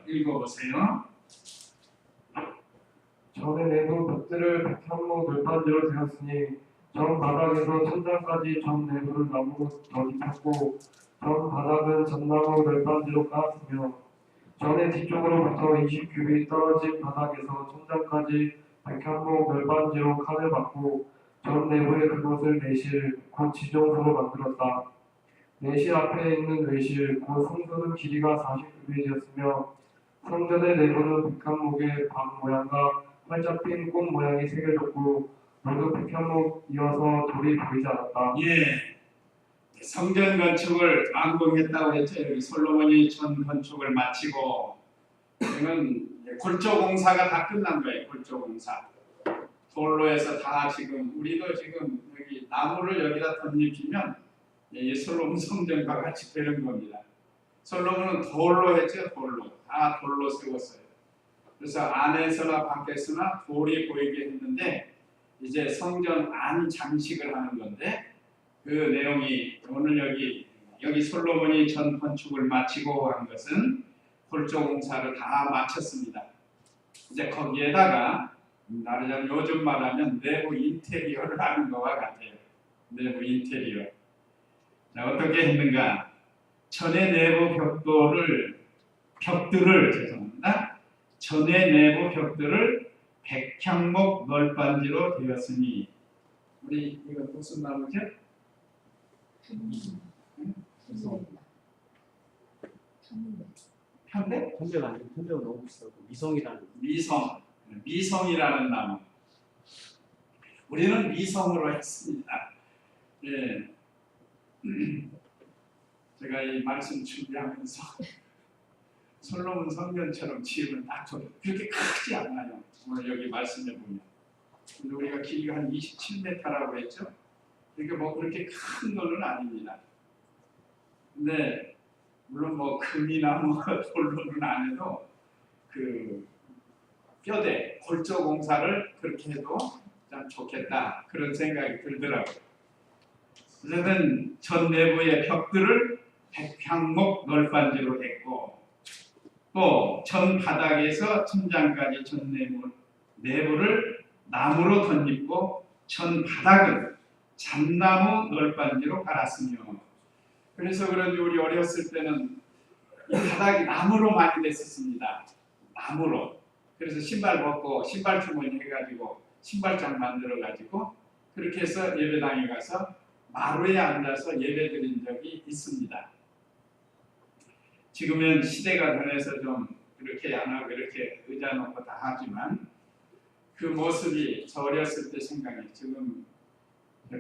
읽어보세요. 전에 내부 벽들을 백향목 돌판지로 되었으니 전 바닥에서 천장까지 전 내부를 나무로 덧입혔고 전 바닥은 전나무 돌판지로 깔았으며 전의 뒤쪽으로부터 20규빗 떨어진 바닥에서 천장까지 백향목 돌판지로 칸을 받고 전 내부에 그것을 내실 곧 지정소로 만들었다. 내실 앞에 있는 외실 곧 성소는 길이가 40규빗이었으며 성전의 내부는 백향목의 방 모양과 활짝 핀 꽃 모양이 새겨졌고 모두 백향목이어서 돌이 보이지 않았다. 예, 성전 건축을 완공했다고 했죠. 여기 솔로몬이 전 건축을 마치고 이건 골조 공사가 다 끝난 거예요. 골조 공사. 돌로 해서 다 지금 우리도 지금 여기 나무를 여기다 덧입히면 이 솔로몬 성전과 같이 되는 겁니다. 솔로몬은 돌로 했죠. 돌로. 다 돌로 세웠어요. 그래서 안에서나 밖에서나 돌이 보이게 했는데 이제 성전 안 장식을 하는 건데 그 내용이 오늘 여기 솔로몬이 전 건축을 마치고 한 것은 골조 공사를 다 마쳤습니다. 이제 거기에다가 말하자면 요즘 말하면 내부 인테리어를 하는 것과 같아요. 내부 인테리어. 자, 어떻게 했는가? 전의 내부 벽들을 죄송합니다. 전의 내부 벽들을 백향목 널빤지로 되었으니 우리 이거 무슨 나무죠? 편대? 편대가 아니고 편대가 너무 비싸고 미성이라는 미성이라는 나무. 우리는 미성으로 했습니다. 예. 제가 이 말씀 준비하면서 솔로몬 성전처럼 지으면 딱 좋아요. 그렇게 크지 않아요. 오늘 여기 말씀해 보면. 근데 우리가 길이가 한 27m라고 했죠. 이게 뭐 그렇게 큰 거는 아닙니다. 근데 물론 뭐 금이나 뭐 돌로는 안 해도 그 뼈대 골조 공사를 그렇게 해도 참 좋겠다 그런 생각이 들더라고요. 어쨌든 전 내부의 벽들을 백향목 널빤지로 했고 또 전 바닥에서 천장까지 전 내부를 나무로 덧입고 전 바닥은 잣나무 널빤지로 깔았으며 그래서 그런지 우리 어렸을 때는 이 바닥이 나무로 많이 됐었습니다. 나무로. 그래서 신발 벗고 신발 주머니 해가지고 신발장 만들어가지고 그렇게 해서 예배당에 가서 마루에 앉아서 예배 드린 적이 있습니다. 지금은 시대가 변해서 좀 그렇게 안 하고 이렇게 의자 놓고 다 하지만 그 모습이 저 어렸을 때 생각이 지금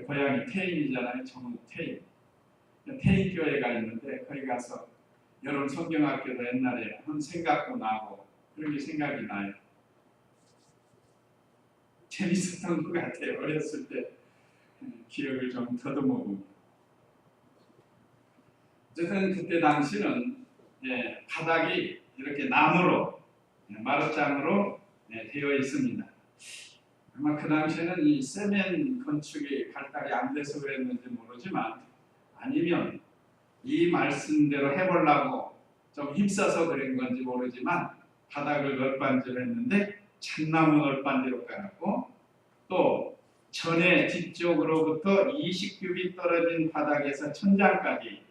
고향이 태인이잖아요. 정읍 태인. 태인교회가 있는데 거기 가서 여름 성경학교도 옛날에 한 생각도 나고 그런 게 생각이 나요. 재밌었던 것 같아요. 어렸을 때 기억을 좀 더듬어보면. 어쨌든 그때 당시는 바닥이 이렇게 나무로 마룻장으로 되어 있습니다. 아마 그 당시에는 이 세멘 건축이 발달이 안 돼서 그랬는지 모르지만 아니면 이 말씀대로 해보려고 좀 힘써서 그런 건지 모르지만 바닥을 널빤지로 했는데 잣나무 널빤지로 깔았고 또 전의 뒤쪽으로부터 20규빗 떨어진 바닥에서 천장까지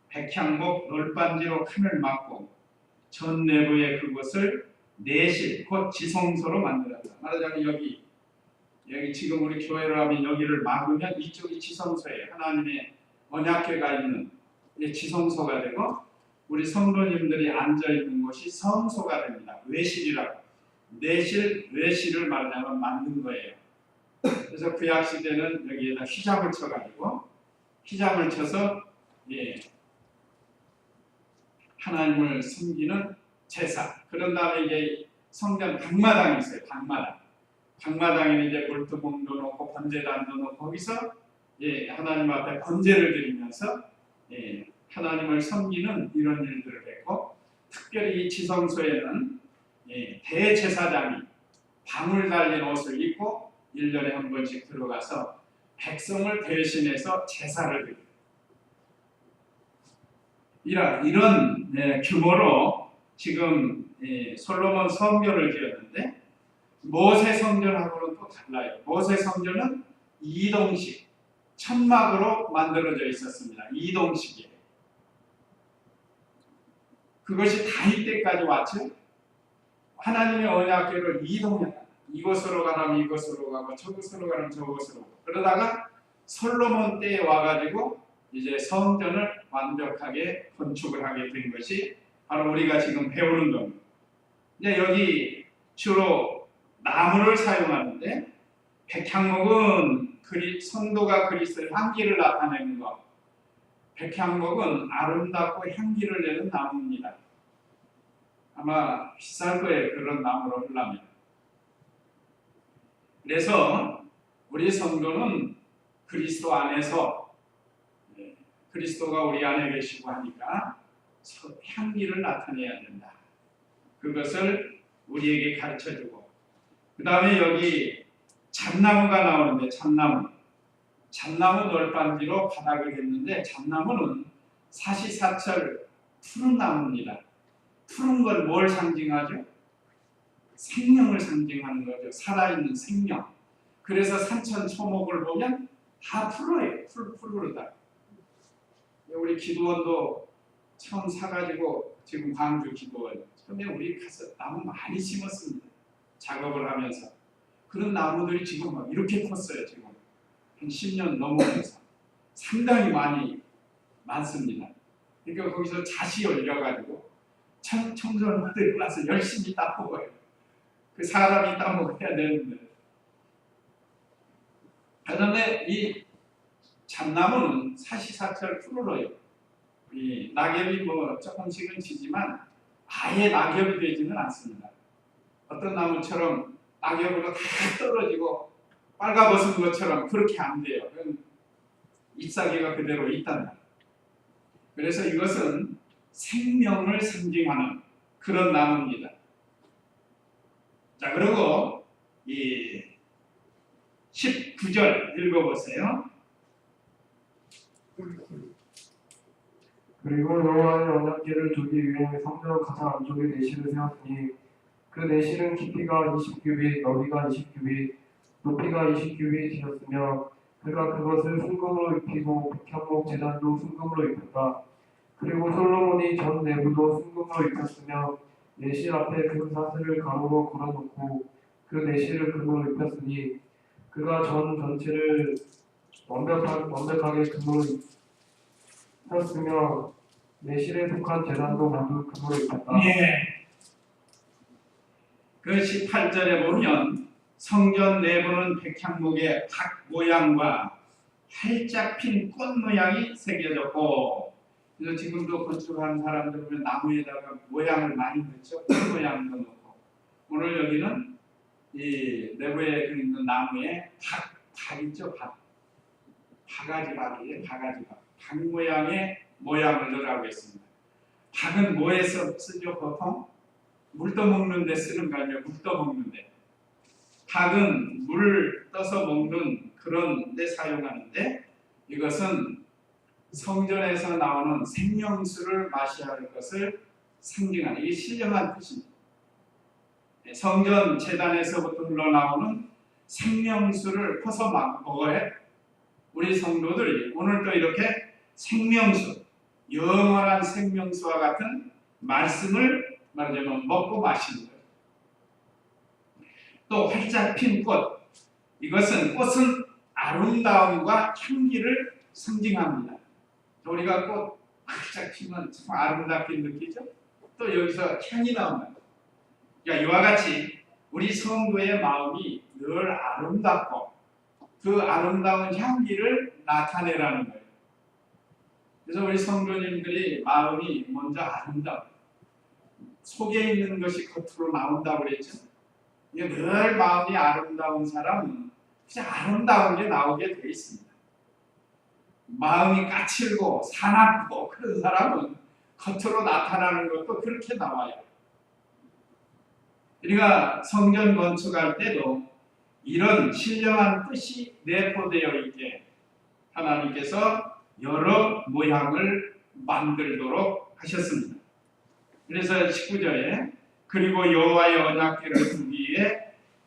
백향목 널빤지로 칸을 막고 전 내부의 그곳을 내실 곧 지성소로 만들었다. 말하자면 여기 지금 우리 교회로 하면 여기를 막으면 이쪽이 지성소예요. 하나님의 언약궤가 있는 지성소가 되고 우리 성도님들이 앉아 있는 곳이 성소가 됩니다. 외실이라고. 내실, 외실을 말하자면 만든 거예요. 그래서 구약 시대는 여기에다 휘장을 쳐가지고 휘장을 쳐서 하나님을 섬기는 제사. 그런 다음에 이제 성전 방마당이 있어요. 방마당에는 이제 물두멍도 놓고 번제단도 놓고 거기서 하나님 앞에 번제를 드리면서 하나님을 섬기는 이런 일들을 했고 특별히 이 지성소에는 대제사장이 방울 달린 옷을 입고 1년에 한 번씩 들어가서 백성을 대신해서 제사를 드립니다. 이런 규모로 지금 솔로몬 성전을 지었는데 모세 성전하고는 또 달라요. 모세 성전은 이동식 천막으로 만들어져 있었습니다. 이동식이에요. 그것이 다윗 때까지 왔죠. 하나님의 언약궤를 이동했다. 이곳으로 가라면 이곳으로 가고 저곳으로 가라면 저곳으로 가고. 그러다가 솔로몬 때에 와가지고 이제 성전을 완벽하게 건축을 하게 된 것이 바로 우리가 지금 배우는 겁니다. 이제 여기 주로 나무를 사용하는데 백향목은 성도가 그리스도의 향기를 나타내는 것. 백향목은 아름답고 향기를 내는 나무입니다. 아마 비쌀 거예요. 그런 나무로 하려면. 그래서 우리 성도는 그리스도 안에서 그리스도가 우리 안에 계시고 하니까 향기를 나타내야 된다. 그것을 우리에게 가르쳐주고 그 다음에 여기 잣나무가 나오는데 잣나무 널빤지로 바닥을 했는데 잣나무는 사시사철 푸른 나무입니다. 푸른 건 뭘 상징하죠? 생명을 상징하는 거죠. 살아있는 생명. 그래서 산천 초목을 보면 다 푸르요. 푸르다. 우리 기도원도 처음 사가지고 지금 광주 기도원 처음에 우리 가서 나무 많이 심었습니다. 작업을 하면서 그런 나무들이 지금 막 이렇게 컸어요. 지금 한 10년 넘어가면서 상당히 많습니다. 그러니까 거기서 잣이 열려가지고 청소년들이 와서 열심히 따먹어요. 그 사람이 따먹어야 되는데. 그다음에 이 잣나무는 사시사철 푸르러요. 이 낙엽이 뭐 조금씩은 지지만 아예 낙엽이 되지는 않습니다. 어떤 나무처럼 낙엽으로 다 떨어지고 빨가벗은 것처럼 그렇게 안 돼요. 잎사귀가 그대로 있단 말이에요. 그래서 이것은 생명을 상징하는 그런 나무입니다. 자, 그리고 이 19절 읽어보세요. 그리고 여호와의 언약궤를 두기 위해 성전 가장 안쪽에 내실을 세웠으니 그 내실은 깊이가 20규빗, 너비가 20규빗, 높이가 20규빗이었으며 그가 그것을 순금으로 입히고 백향목 제단도 순금으로 입혔다. 그리고 솔로몬이 전 내부도 순금으로 입혔으며 내실 앞에 금 사슬을 가로로 걸어놓고 그 내실을 금으로 입혔으니 그가 전 전체를 완벽하게 금으로 입혔으며 내실에 속한 제단도 모두 금으로 입혔다. 예. 그 18절에 보면 성전 내부는 백향목의 각 모양과 활짝 핀 꽃 모양이 새겨졌고, 그래서 지금도 건축하는 사람들 보면 나무에다가 모양을 많이 넣죠. 꽃 모양도 넣고. 오늘 여기는 이 내부에 있는 나무에 박 있죠. 바가지 박 모양의 모양을 넣으라고 했습니다. 박은 뭐에서 쓰죠? 보통 물 떠먹는 데 쓰는 거 아니에요? 물 떠먹는 데. 박은 물 떠서 먹는 그런 데 사용하는데 이것은 성전에서 나오는 생명수를 마셔야 할 것을 상징하는 이게 신령한 뜻입니다. 성전 제단에서부터 흘러나오는 생명수를 퍼서 먹어야 해요. 우리 성도들이 오늘도 이렇게 생명수, 영원한 생명수와 같은 말씀을 말하자면 먹고 마시는 거예요. 또 활짝 핀 꽃, 이것은 꽃은 아름다움과 향기를 상징합니다. 우리가 꽃 활짝 피면 참 아름답게 느끼죠? 또 여기서 향이 나옵니다. 그러니까 이와 같이 우리 성도의 마음이 늘 아름답고 그 아름다운 향기를 나타내라는 거예요. 그래서 우리 성도님들이 마음이 먼저 아름다워. 속에 있는 것이 겉으로 나온다고 그랬죠. 늘 마음이 아름다운 사람은 그냥 아름다운 게 나오게 돼 있습니다. 마음이 까칠고 사납고 그런 사람은 겉으로 나타나는 것도 그렇게 나와요. 우리가 성전 건축할 때도 이런 신령한 뜻이 내포되어 있게 하나님께서 여러 모양을 만들도록 하셨습니다. 그래서 19절에 그리고 여호와의 언약궤를 두기 위해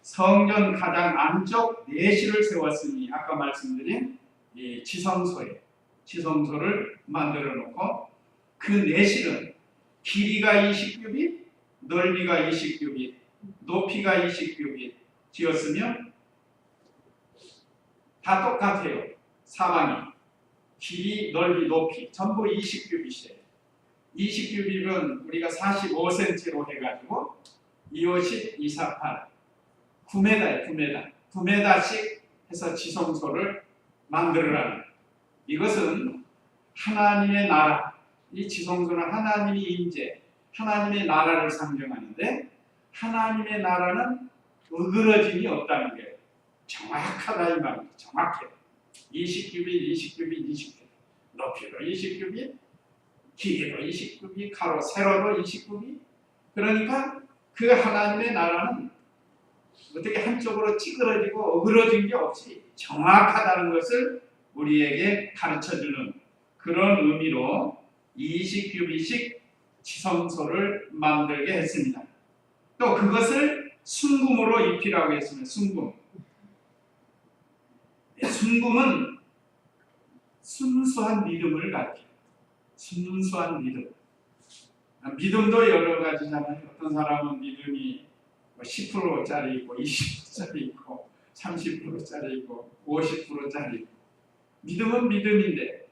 성전 가장 안쪽 내실을 세웠으니 아까 말씀드린 이 지성소를 만들어 놓고 그 내실은 길이가 20규빗, 넓이가 20규빗, 높이가 20규빗 지었으면 다 똑같아요. 사방이 길이, 넓이, 높이 전부 20규빗이에요. 20규빗은 우리가 45cm로 해가지고 250, 248 9m예요. 9m씩 해서 지성소를 만들으라는 이것은 하나님의 나라, 이 지성소는 하나님이 임재, 하나님의 나라를 상징하는데 하나님의 나라는 어그러짐이 없다는 게 정확하다 이 말입니다. 정확해요. 20규빗, 20규빗, 20규빗 높이로 20규빗, 길이로 20규빗, 가로, 세로도 20규빗 그러니까 그 하나님의 나라는 어떻게 한쪽으로 찌그러지고 어그러진 게 없이 정확하다는 것을 우리에게 가르쳐주는 그런 의미로 20규빗씩 지성소를 만들게 했습니다. 또 그것을 순금으로 입히라고 했습니다. 순금은 순수한 믿음을 가리켜요. 순수한 믿음. 믿음도 여러 가지잖아요. 어떤 사람은 믿음이 10%짜리 있고 20%짜리 있고 30%짜리 있고 50%짜리 있고 믿음은 믿음인데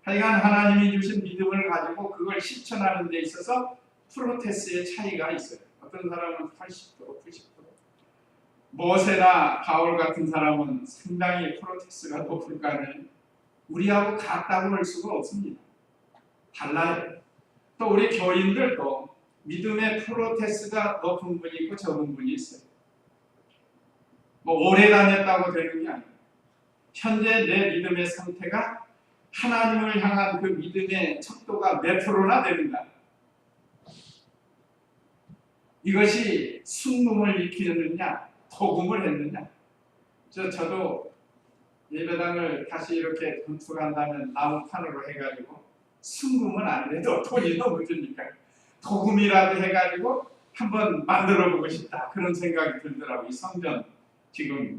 하여간 하나님이 주신 믿음을 가지고 그걸 실천하는 데 있어서 프로테스의 차이가 있어요. 어떤 사람은 80%, 90% 모세나 바울 같은 사람은 상당히 프로테스가 높을 거 아니에요. 우리하고 같다고 할 수가 없습니다. 달라요. 또 우리 교인들도 믿음의 프로테스가 높은 분이 있고 적은 분이 있어요. 뭐 오래 다녔다고 되는 게 아니에요. 현재 내 믿음의 상태가 하나님을 향한 그 믿음의 척도가 몇 프로나 되는가. 이것이 순금을 익히느냐 도금을 했느냐. 저도 예배당을 다시 이렇게 건축한다면 나무판으로 해가지고 순금은 안 돼도 돈이 너무 드니까 도금이라도 해가지고 한번 만들어보고 싶다 그런 생각이 들더라고요. 이 성전 지금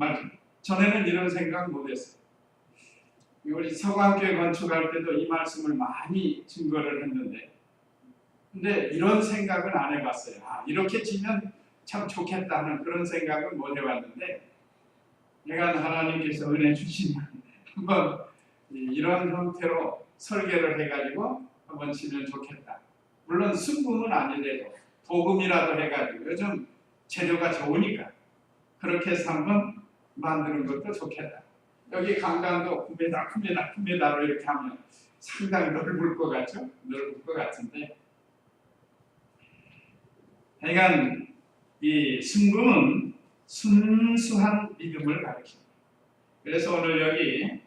전에는 이런 생각 못했어요. 우리 서강교회 건축할 때도 이 말씀을 많이 증거를 했는데 근데 이런 생각은 안 해봤어요. 이렇게 지면 참 좋겠다는 그런 생각은 못 해봤는데 내가 하나님께서 은혜 주시면 한번 이런 형태로 설계를 해가지고 한번 지면 좋겠다. 물론 순금은 아니래도 도금이라도 해가지고 요즘 재료가 좋으니까 그렇게 해서 한번 만드는 것도 좋겠다. 여기 강당도 9m로 이렇게 하면 상당히 넓을 것 같죠? 넓을 것 같은데 하여간 이 순금은 순수한 믿음을 가리킵니다. 그래서 오늘 여기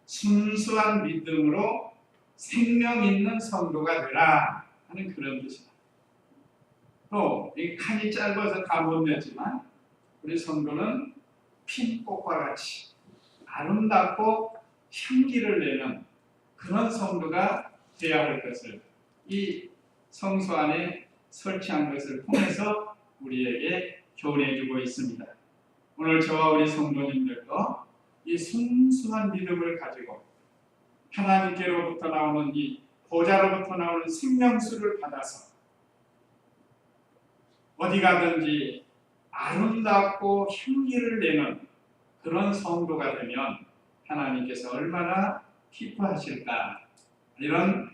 순수한 믿음으로 생명 있는 성도가 되라 하는 그런 뜻입니다. 또 이 칸이 짧아서 다 못 냈지만 우리 성도는 핀꽃과 같이 아름답고 향기를 내는 그런 성도가 되어야 할 것을 이 성소 안에 설치한 것을 통해서 우리에게 교훈해주고 있습니다. 오늘 저와 우리 성도님들도 이 순수한 믿음을 가지고 하나님께로부터 나오는 이 보좌로부터 나오는 생명수를 받아서 어디 가든지 아름답고 향기를 내는 그런 성도가 되면 하나님께서 얼마나 기뻐하실까 이런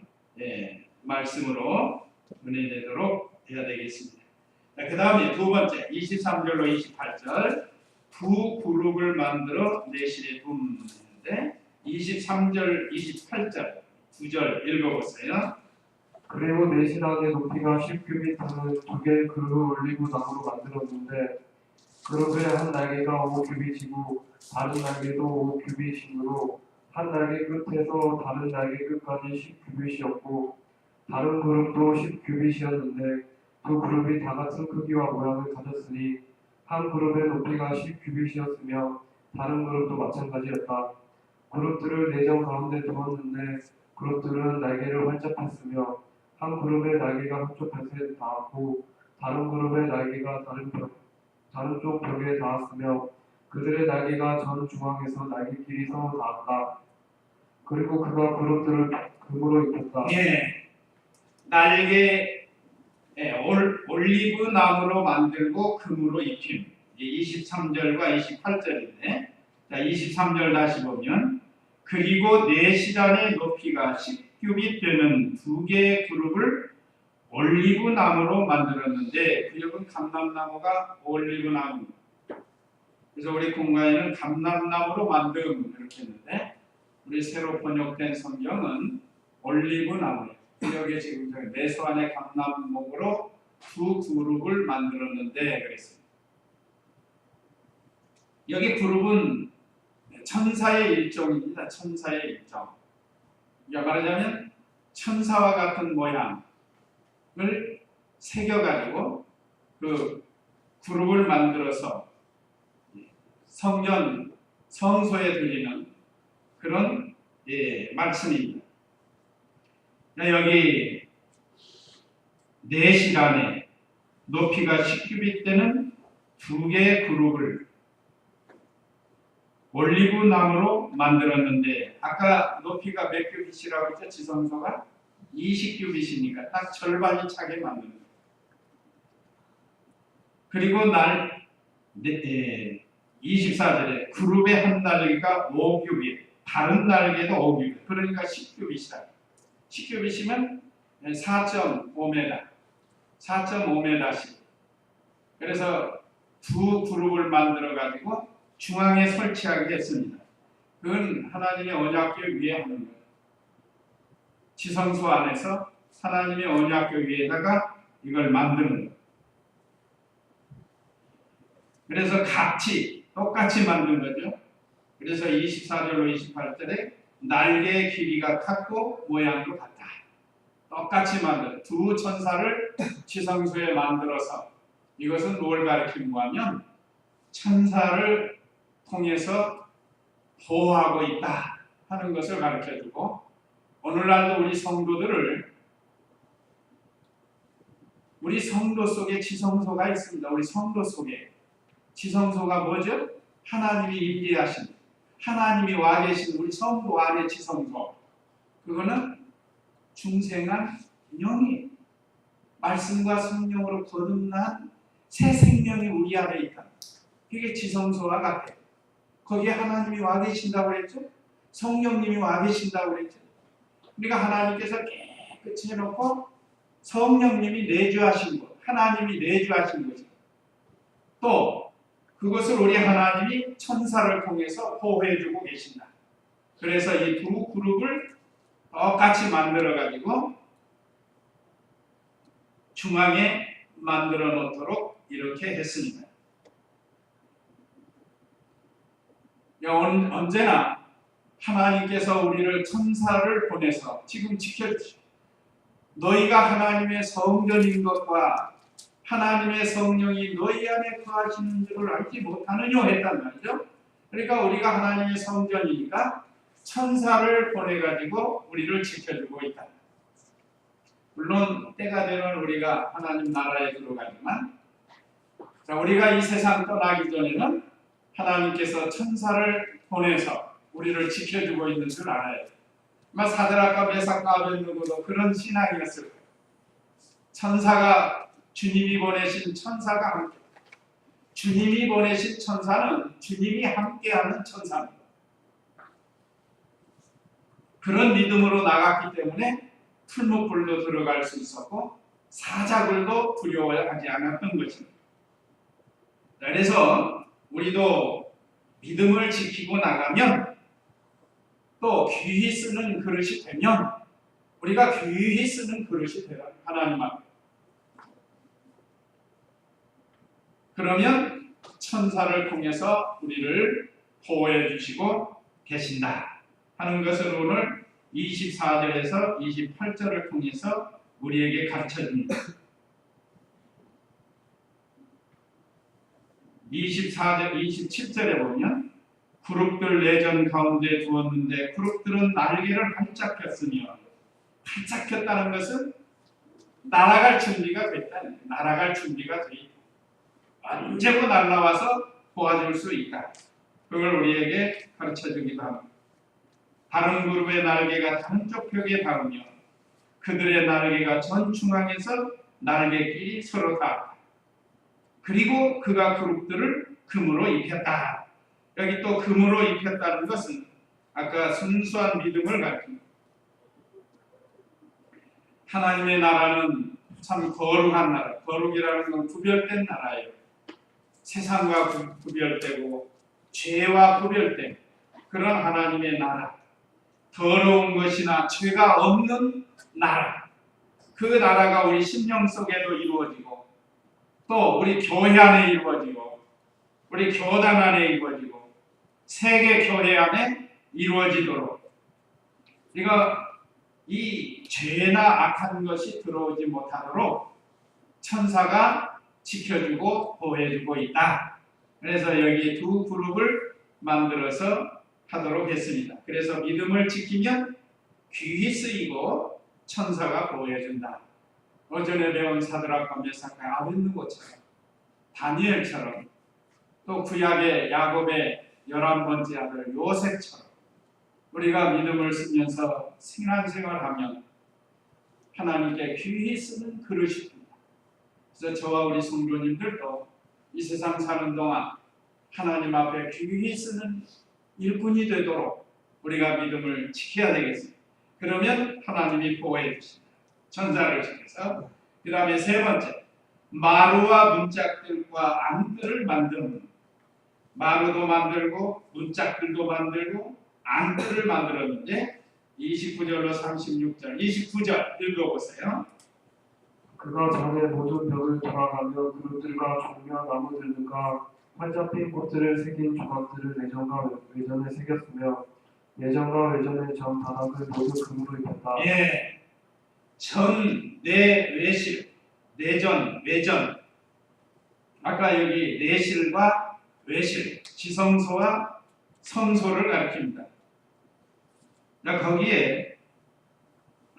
말씀으로 은혜 내도록 해야 되겠습니다. 그 다음에 두 번째 23절로 28절 두 그룹을 만들어 내실에 둠는데 23절 28절 두 절 읽어보세요. 그리고 내실안의 높이가 10규빗 하는 두 개의 그룹을 올리고 나무로 만들었는데 그룹의 한 날개가 5규빗이고 다른 날개도 5규빗이므로 한 날개 끝에서 다른 날개 끝까지 10규빗이었고 다른 그룹도 10규빗이었는데 두 그룹이 다 같은 크기와 모양을 가졌으니 한 그룹의 높이가 10규빗이었으며 다른 그룹도 마찬가지였다. 그룹들을 내전 가운데 두었는데 그룹들은 날개를 활짝 폈으며 한 그룹의 날개가 한쪽 벽에 닿았고 다른 그룹의 날개가 다른 쪽 벽에 닿았으며 그들의 날개가 전 중앙에서 날개끼리 서로 닿았다. 그리고 그가 그룹들을 금으로 입혔다. 예, 날개 올리브 나무로 만들고 금으로 입힘. 23절과 28절인데, 자 23절 다시 보면 그리고 네 시단의 높이가 10규빗 되는 두 개의 그룹을 올리브 나무로 만들었는데, 그 여기 감람나무가 올리브 나무. 그래서 우리 공간에는 감람나무로 만듦 이렇게 했는데, 우리 새로 번역된 성경은 올리브 나무예요. 여기 지금 내소안의 감람목으로 두 그룹을 만들었는데 그랬습니다. 여기 그룹은 천사의 일종입니다. 천사의 일종. 그러니까 말하자면 천사와 같은 모양을 새겨가지고 그 그룹을 만들어서 성소에 드리는 그런 말씀입니다. 여기 네 시간에 높이가 10규빗 되는 두 개의 그룹을 올리브 나무로 만들었는데, 아까 높이가 몇 규빗이라고 했죠? 지성소가 20규빗이니까 딱 절반이 차게 만든 거예요. 그리고 24절에 그룹의 한 날개가 5규빗, 다른 날개도 5규빗, 그러니까 10규빗이다. 10규빗이면 4.5m, 4.5m씩. 그래서 두 그룹을 만들어 가지고 중앙에 설치하게 했습니다. 그건 하나님의 언약궤 위에 하는 거예요. 지성소 안에서 하나님의 언약궤 위에다가 이걸 만드는 거예요. 그래서 똑같이 만든 거죠. 그래서 24절로 28절에 날개의 길이가 같고 모양도 같다. 똑같이 만든 두 천사를 지성소에 만들어서, 이것은 뭘 가리키는 거냐면 천사를 통해서 보호하고 있다 하는 것을 가르쳐주고, 오늘날도 우리 성도 속에 지성소가 있습니다. 우리 성도 속에 지성소가 뭐죠? 하나님이 임재하신, 하나님이 와 계신 우리 성도 안의 지성소. 그거는 중생한 영이 말씀과 성령으로 거듭난 새 생명이 우리 안에 있다. 그게 지성소와 같아요. 거기에 하나님이 와 계신다고 그랬죠? 성령님이 와 계신다고 그랬죠? 우리가 하나님께서 깨끗이 해놓고 성령님이 내주하신 것, 하나님이 내주하신 거죠. 또 그것을 우리 하나님이 천사를 통해서 보호해주고 계신다. 그래서 이 두 그룹을 똑같이 만들어가지고 중앙에 만들어 놓도록 이렇게 했습니다. 언제나 하나님께서 우리를 천사를 보내서 지금 지켜주시오. 너희가 하나님의 성전인 것과 하나님의 성령이 너희 안에 거하시는 줄을 알지 못하느냐 했단 말이죠. 그러니까 우리가 하나님의 성전이니까 천사를 보내가지고 우리를 지켜주고 있다. 물론 때가 되면 우리가 하나님 나라에 들어가지만, 우리가 이 세상 떠나기 전에는 하나님께서 천사를 보내서 우리를 지켜주고 있는 줄 알아야 돼요. 사드락과 메삭과 아벳느고도 그런 신앙이었을 거예요. 천사가, 주님이 보내신 천사가 함께, 주님이 보내신 천사는 주님이 함께하는 천사입니다. 그런 믿음으로 나갔기 때문에 풀무불도 들어갈 수 있었고 사자굴도 두려워하지 않았던 것입니다. 그래서 우리도 믿음을 지키고 나가면, 또 귀히 쓰는 그릇이 되면, 우리가 귀히 쓰는 그릇이 되라, 하나님 앞에. 그러면 천사를 통해서 우리를 보호해 주시고 계신다 하는 것을 오늘 24절에서 28절을 통해서 우리에게 가르쳐 줍니다. 24절, 27절에 보면 그룹들 내전 가운데 두었는데 그룹들은 날개를 활짝 폈으며, 활짝 폈다는 것은 날아갈 준비가 됐다. 날아갈 준비가 돼 있다. 언제고 날아와서 도와줄 수 있다. 그걸 우리에게 가르쳐주기도 합니다. 다른 그룹의 날개가 다른 쪽 벽에 닿으며 그들의 날개가 전 중앙에서 날개끼리 서로 닿았다. 그리고 그가 그룹들을 금으로 입혔다. 여기 또 금으로 입혔다는 것은 아까 순수한 믿음을 가르칩니다. 하나님의 나라는 참 거룩한 나라, 거룩이라는 건 구별된 나라예요. 세상과 구별되고 죄와 구별된 그런 하나님의 나라, 더러운 것이나 죄가 없는 나라, 그 나라가 우리 심령 속에도 이루어지고 또 우리 교회 안에 이루어지고 우리 교단 안에 이루어지고 세계 교회 안에 이루어지도록 이 죄나 악한 것이 들어오지 못하도록 천사가 지켜주고 보호해주고 있다. 그래서 여기 두 그룹을 만들어서 하도록 했습니다. 그래서 믿음을 지키면 귀히 쓰이고 천사가 보호해준다. 어전에 배운 사드락과 메삭과 아벳느고처럼 다니엘처럼 또 구약의 야곱의 11번째 아들 요셉처럼 우리가 믿음을 쓰면서 신앙생활하면 하나님께 귀히 쓰는 그릇입니다. 그래서 저와 우리 성도님들도 이 세상 사는 동안 하나님 앞에 귀히 쓰는 일꾼이 되도록 우리가 믿음을 지켜야 되겠습니다. 그러면 하나님이 보호해 주십니다. 천사를 지켜서 그 다음에 세 번째 마루와 문짝들과 안뜰을 만드는 마루도 만들고 문짝들도 만들고 안뜰을 만들었는데 29절로 36절 29절 읽어보세요. 그가 전에 모든 벽을 돌아가며 그룹들과 종려 나무들과 활짝 핀 꽃들을 새긴 조각들을 내전과 외전에 새겼으며 내전과 외전의 전 바닥을 모두 금으로 입혔다. 예, 전, 내, 외실, 내전, 외전. 아까 여기 내실과 외실, 지성소와 성소를 가리킵니다. 거기에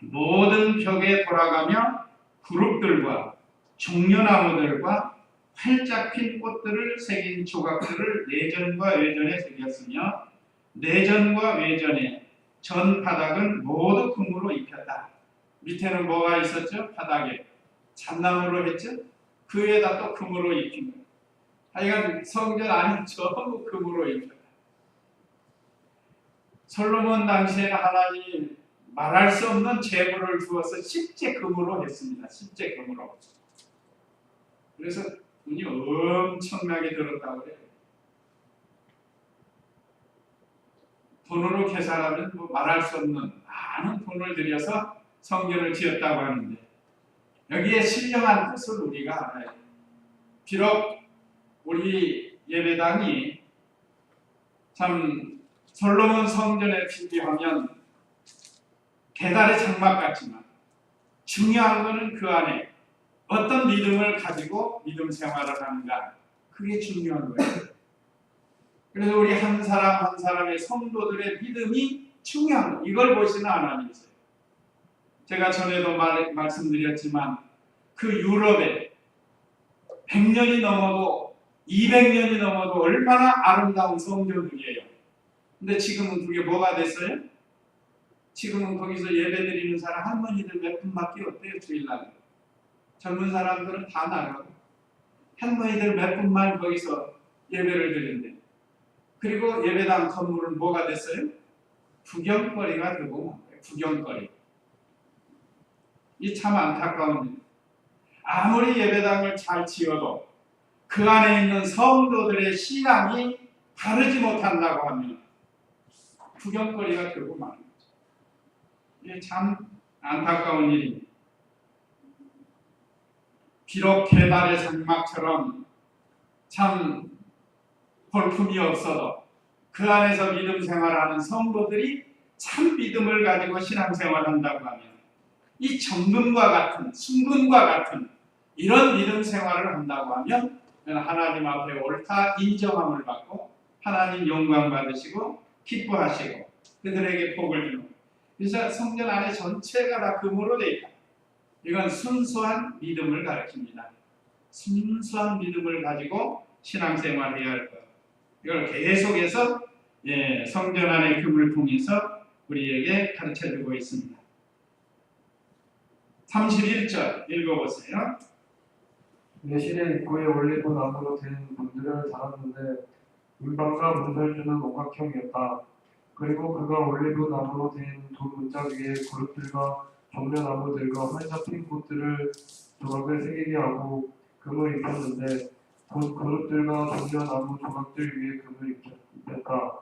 모든 벽에 돌아가며 그룹들과 종려나무들과 활짝 핀 꽃들을 새긴 조각들을 내전과 외전에 새겼으며 내전과 외전의 전 바닥은 모두 금으로 입혔다. 밑에는 뭐가 있었죠? 바닥에 잣나무로 했죠? 그 위에다 또 금으로 입힌 거예요. 하여간 성전 안에 전부 금으로 입혔다. 솔로몬 당시에는 하나님이 말할 수 없는 재물을 주어서 십제 금으로 했습니다. 십제 금으로. 그래서 돈이 엄청나게 들었다고 해요. 돈으로 계산하면 뭐 말할 수 없는 많은 돈을 들여서 성전을 지었다고 하는데 여기에 신령한 뜻을 우리가 알아야 돼요. 비록 우리 예배당이 참 솔로몬 성전에 비교하면 계달의 장막 같지만 중요한 것은 그 안에 어떤 믿음을 가지고 믿음 생활을 하는가, 그게 중요한 거예요. 그래서 우리 한 사람 한 사람의 성도들의 믿음이 중요한 거예요. 이걸 보시는 하나님이세요. 제가 전에도 말씀드렸지만 그 유럽에 100년이 넘어도 200년이 넘어도 얼마나 아름다운 성전들이에요. 근데 지금은 그게 뭐가 됐어요? 지금은 거기서 예배드리는 사람 할머니들 몇 분밖에 없대요. 주일날 젊은 사람들은 다 나가고 할머니들 몇 분만 거기서 예배를 드린대. 그리고 예배당 건물은 뭐가 됐어요? 구경거리가 되고 구경거리. 이 참 안타까운 일. 아무리 예배당을 잘 지어도 그 안에 있는 성도들의 신앙이 다르지 못한다고 하면 구경거리가 되고 마는 거죠. 이게 참 안타까운 일입니다. 비록 계달의 장막처럼 참 볼품이 없어도 그 안에서 믿음 생활하는 성도들이 참 믿음을 가지고 신앙생활한다고 하면 이 정금과 같은 순금과 같은 이런 믿음 생활을 한다고 하면 하나님 앞에 옳다 인정함을 받고 하나님 영광 받으시고 기뻐하시고 그들에게 복을 주는. 그래서 성전 안에 전체가 다 금으로 되어 있다. 이건 순수한 믿음을 가르칩니다. 순수한 믿음을 가지고 신앙생활해야 할 것. 이걸 계속해서 성전 안의 금을 통해서 우리에게 가르쳐주고 있습니다. 31절 읽어보세요. 내실의 입구에 올리브 나무로 된 문들을 달았는데 문방과 문설주는 오각형이었다. 그리고 그가 올리브 나무로 된 두 문짝 위에 그룹들과 종려나무들과 활짝 핀 꽃들을 조각을 새기게 하고 금을 입혔는데 곧 그룹들과 종려나무 조각들 위에 금을 입혔다.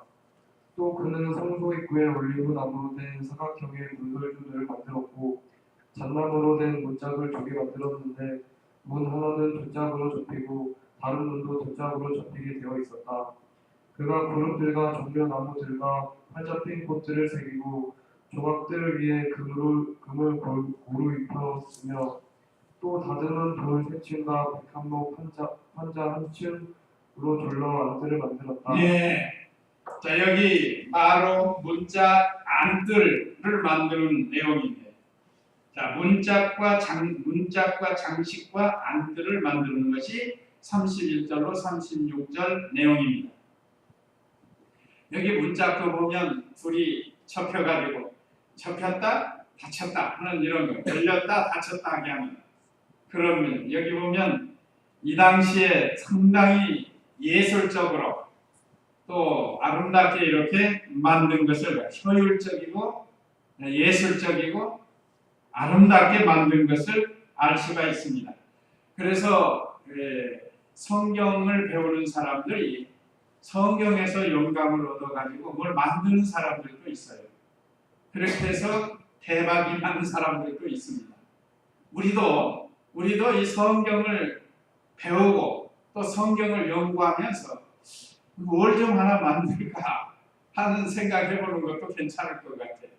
또 그는 성소 입구에 올리브 나무로 된 사각형의 문설주들을 만들었고 잣나무로 된 문짝을 2개 만들었는데 문 하나는 두 짝으로 접히고 다른 문도 두 짝으로 접히게 되어 있었다. 그가 그룹들과 종려나무들과 활짝 핀 꽃들을 새기고 조각들 위에 금을 고루 입혔으며 또 다듬은 돌 3층과 백합목 판자 1층으로 둘러 안뜰을 만들었다. 자, 여기 바로 문짝 안뜰을 만드는 내용입니다. 자, 문짝과 장식과 안뜰을 만드는 것이 31절로 36절 내용입니다. 여기 문짝도 보면 둘이 접혀가지고 접혔다 닫혔다 하는 이런 거, 열렸다 닫혔다 하게 하는 그러면 여기 보면 이 당시에 상당히 예술적으로 또 아름답게 이렇게 만든 것을 효율적이고 예술적이고 아름답게 만든 것을 알 수가 있습니다. 그래서 성경을 배우는 사람들이 성경에서 영감을 얻어가지고 뭘 만드는 사람들도 있어요. 그렇게 해서 대박이 나는 사람들도 있습니다. 우리도 이 성경을 배우고 또 성경을 연구하면서 뭘 좀 하나 만들까 하는 생각해보는 것도 괜찮을 것 같아요.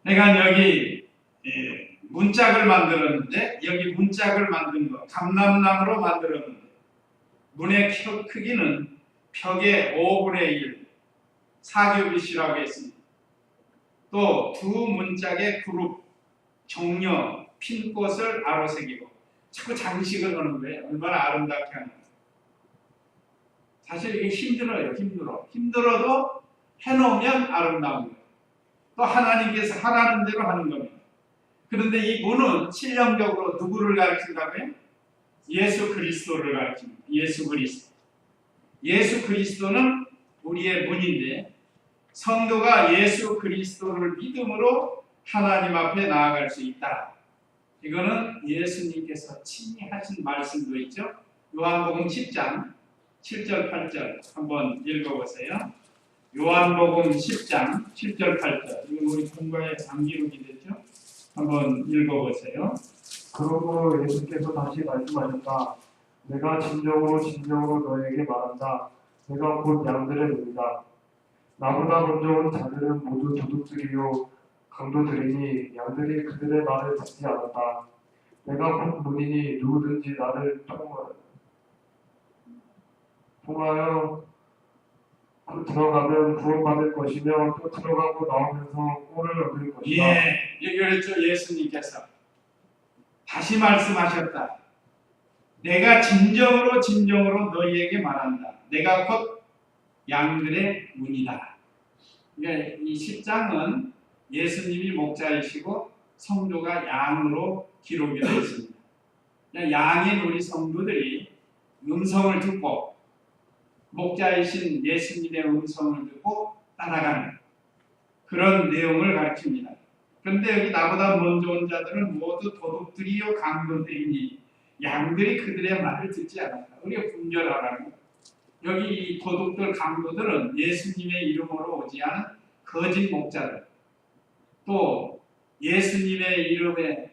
내가 여기 문짝을 만들었는데 여기 문짝을 만든 거 감람나무로 만들었는데 문의 크기는 벽의 5분의 1 4규빗이라고 했습니다. 또 두 문짝의 그룹 종려 핀 꽃을 아로새기고 자꾸 장식을 하는 거예요. 얼마나 아름답게 하는 거예요. 사실 이게 힘들어도 해놓으면 아름다운 거예요. 또 하나님께서 하라는 대로 하는 겁니다. 그런데 이 문은 실령적으로 누구를 가르친다고요? 예수 그리스도를 가르칩니다. 예수 그리스도. 예수 그리스도는 우리의 문인데 성도가 예수 그리스도를 믿음으로 하나님 앞에 나아갈 수 있다. 이거는 예수님께서 친히 하신 말씀도 있죠. 요한복음 10장 7절 8절 한번 읽어보세요. 요한복음 10장 7절 8절 이건 우리 공부의 암기록이 됐죠. 한번 읽어보세요. 그러므로 예수께서 다시 말씀하셨다. 내가 진정으로 너에게 말한다. 내가 곧 양들의 문이다. 나보다 먼저 온 자들은 모두 도둑들이요 강도들이니 양들이 그들의 말을 듣지 않았다. 내가 곧 문이니 누구든지 나를 통하여 들어가면 구원받을 것이며 또 들어가고 나오면서 꼴을 얻을 것이다. 여기 그랬죠. 예수님께서 다시 말씀하셨다. 내가 진정으로 너희에게 말한다. 내가 곧 양들의 문이다. 그러니까 이 10장은 예수님이 목자이시고 성도가 양으로 기록이 되어 있습니다. 양인 우리 성도들이 음성을 듣고 목자이신 예수님의 음성을 듣고 따라가는 그런 내용을 가르칩니다. 그런데 여기 나보다 먼저 온 자들은 모두 도둑들이요 강도들이니 양들이 그들의 말을 듣지 않았다. 우리가 분별하라는 거예요. 여기 이 도둑들 강도들은 예수님의 이름으로 오지 않은 거짓 목자들 또 예수님의 이름의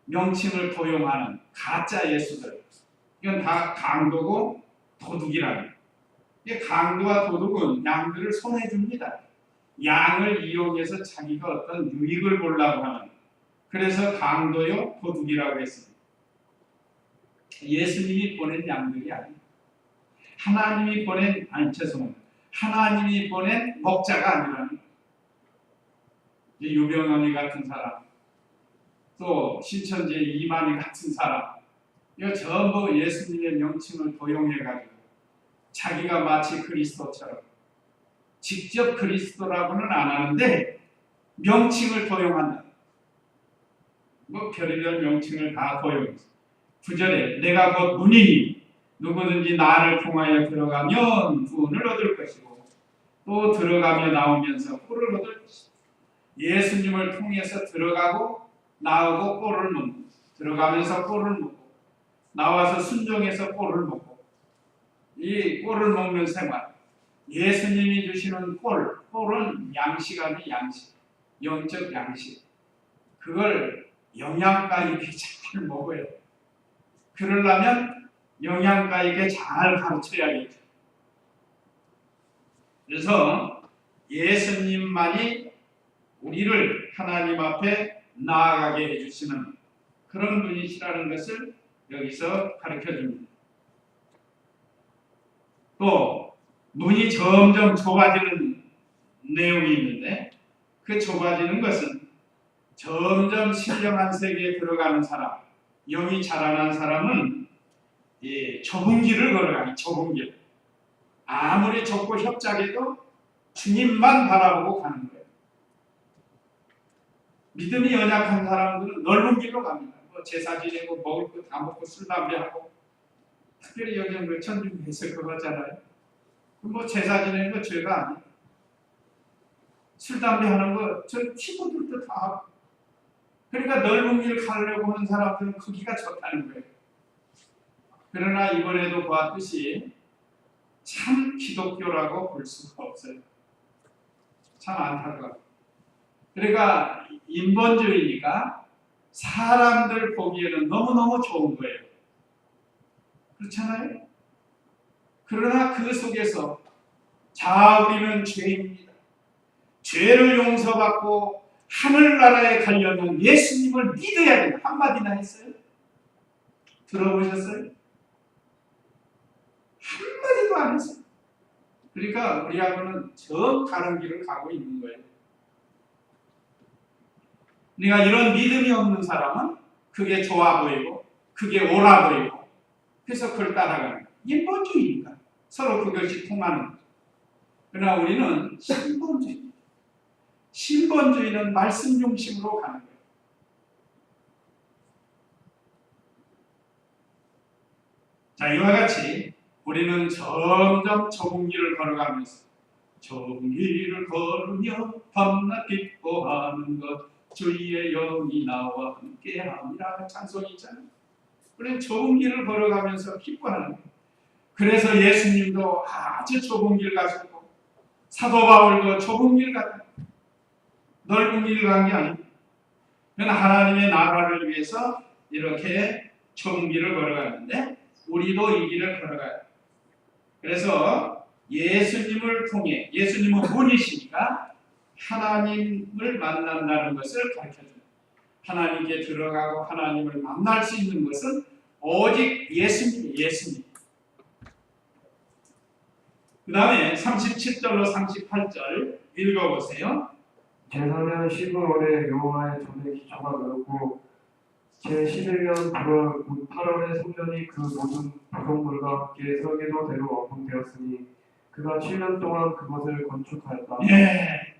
명칭을 도용하는 가짜 예수들 이건 다 강도고 도둑이라는 거예요. 강도와 도둑은 양들을 손해 줍니다. 양을 이용해서 자기가 어떤 유익을 보려고 하는 그래서 강도요 도둑이라고 했습니다. 예수님이 보낸 양들이 아니에요. 하나님이 보낸 목자가 아니라는 거예요. 유병언니 같은 사람 또 신천지의 이만희 같은 사람, 이거 전부 예수님의 명칭을 도용해가지고 자기가 마치 그리스도처럼, 직접 그리스도라고는 안 하는데 명칭을 도용한다. 뭐 별의별 명칭을 다 도용해서 9절에 내가 곧 문이니 누구든지 나를 통하여 들어가면 구원을 얻을 것이고 또 들어가며 나오면서 꼴을 얻을 것이다. 예수님을 통해서 들어가고 나오고 꼴을 먹고, 들어가면서 꼴을 먹고, 나와서 순종해서 꼴을 먹고, 이 꼴을 먹는 생활, 예수님이 주시는 꼴은 양식 아니 양식, 영적 양식. 그걸 영양가 있게 잘 먹어야 돼. 그러려면 영양가 있게 잘 가르쳐야겠죠. 그래서 예수님만이 우리를 하나님 앞에 나아가게 해주시는 그런 분이시라는 것을 여기서 가르쳐줍니다. 또 문이 점점 좁아지는 내용이 있는데 그 좁아지는 것은 점점 신령한 세계에 들어가는 사람, 영이 자라난 사람은 좁은 길을 걸어가니 좁은 길. 아무리 좁고 협착해도 주님만 바라보고 가는 거예요. 믿음이 연약한 사람들은 넓은 길로 갑니다. 뭐 제사 지내고 먹을 거 다 먹고 술 담배하고, 특별히 요즘 그 천주교에서 그거잖아요. 뭐 제사 지내는 거 죄가 아니에요. 술 담배 하는 거 저 친구들도 다 하고. 그러니까 넓은 길 가려고 하는 사람들은 크기가 좋다는 거예요. 그러나 이번에도 보았듯이 참 기독교라고 볼 수가 없어요. 참 안타까워요. 그러니까 인본주의니까 사람들 보기에는 너무너무 좋은 거예요. 그렇잖아요? 그러나 그 속에서 우리는 죄인입니다. 죄를 용서받고 하늘나라에 가려면 예수님을 믿어야 된다. 한마디나 했어요? 들어보셨어요? 한마디도 안 했어요. 그러니까 우리하고는 저 다른 길을 가고 있는 거예요. 그러니까 이런 믿음이 없는 사람은 그게 좋아 보이고 그게 옳아 보이고 그래서 그걸 따라가는 거예요. 인본주의니까 서로 그것이 통하는 거죠. 그러나 우리는 신본주의. 신본주의는 말씀 중심으로 가는 거예요. 자, 이와 같이 우리는 점점 좁은 길을 걸어가면서 좁은 길을 걸으며 밤낮 기뻐하는 것 주의 영이 나와 함께함이라 찬송이 있잖아요. 우리는 좁은 길을 걸어가면서 기뻐하는 거예요. 그래서 예수님도 아주 좁은 길 가셨고 사도 바울도 좁은 길 갔다. 넓은 길을 간 게 아닙니다. 그러나 하나님의 나라를 위해서 이렇게 좁은 길을 걸어갔는데 우리도 이 길을 걸어가요. 그래서 예수님을 통해, 예수님은 문이시니까 하나님을 만난다는 것을 가르쳐줍니다. 하나님께 들어가고 하나님을 만날 수 있는 것은 오직 예수님이에요. 예수님. 그 다음에 37절로 38절 읽어보세요. 제4년 12월에 여호와의 전에 기초가 되었고 제11년 9월 곧 8월에 성전이 그 모든 구성물과 함께 설계도대로 완공되었으니 그가 7년 동안 그것을 건축하였다. 예.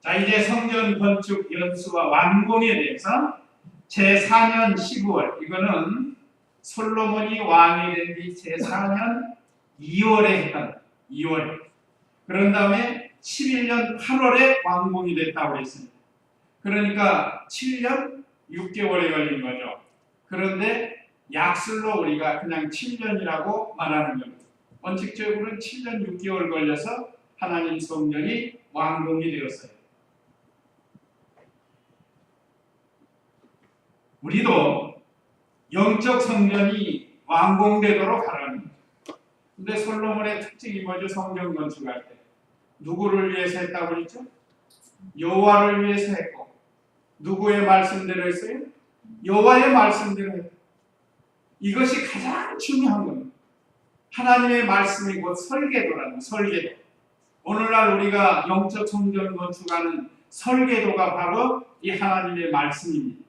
자, 이제 성전 건축 연수와 완공에 대해서 제4년 12월, 이거는 솔로몬이 왕이 된 뒤 제4년 2월에 했다. 2월. 그런 다음에 11년 8월에 완공이 됐다고 했습니다. 그러니까 7년 6개월이 걸린 거죠. 그런데 약술로 우리가 그냥 7년이라고 말하는 겁니다. 원칙적으로는 7년 6개월 걸려서 하나님 성전이 완공이 되었어요. 우리도 영적 성전이 완공되도록 하라는 거죠. 근데 솔로몬의 특징이 뭐죠? 성전 건축할 때 누구를 위해서 했다고 그랬죠? 여호와를 위해서 했고 누구의 말씀대로 했어요? 여호와의 말씀대로 했고 이것이 가장 중요한 겁니다. 하나님의 말씀이 곧 설계도라는 설계도. 오늘날 우리가 영적 성전 건축하는 설계도가 바로 이 하나님의 말씀입니다.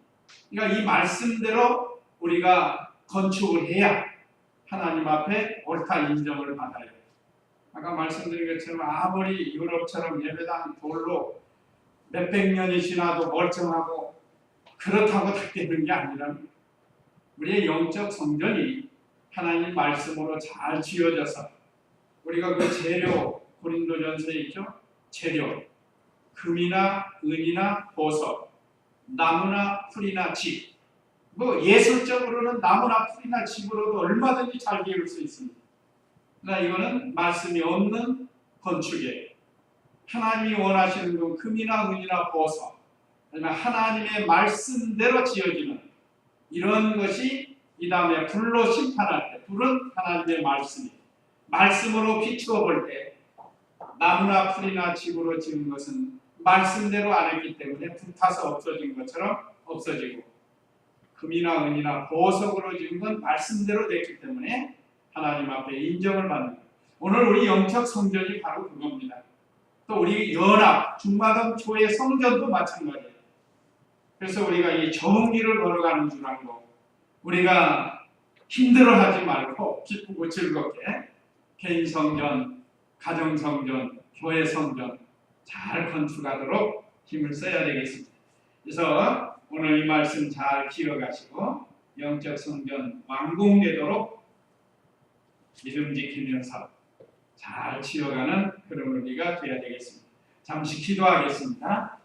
그러니까 이 말씀대로 우리가 건축을 해야 하나님 앞에 옳다 인정을 받아요. 아까 말씀드린 것처럼 아무리 유럽처럼 예배당 돌로 몇백 년이 지나도 멀쩡하고 그렇다고 다 되는 게 아니라 우리의 영적 성전이 하나님 말씀으로 잘 지어져서 우리가 그 재료 고린도전서에 있죠. 재료 금이나 은이나 보석, 나무나 풀이나 집. 뭐 예술적으로는 나무나 풀이나 집으로도 얼마든지 잘 지을 수 있습니다. 그러나 이거는 말씀이 없는 건축이에요. 하나님이 원하시는 건 금이나 은이나 보석, 아니면 하나님의 말씀대로 지어지는 이런 것이 이 다음에 불로 심판할 때, 불은 하나님의 말씀이 말씀으로 비추어 볼 때 나무나 풀이나 집으로 지은 것은 말씀대로 안 했기 때문에 불타서 없어진 것처럼 없어지고, 금이나 은이나 보석으로 지은 건 말씀대로 됐기 때문에 하나님 앞에 인정을 받는 거예요. 오늘 우리 영적 성전이 바로 그겁니다. 또 우리 연합, 중마당 교회 성전도 마찬가지예요. 그래서 우리가 이 좋은 길을 걸어가는 줄 알고 우리가 힘들어하지 말고 기쁘고 즐겁게 개인 성전, 가정 성전, 교회 성전 잘 건축하도록 힘을 써야 되겠습니다. 그래서 오늘 이 말씀 잘 기억하시고 영적 성전 완공되도록 믿음 지키면서 잘 지어가는 그런 우리가 되어야 되겠습니다. 잠시 기도하겠습니다.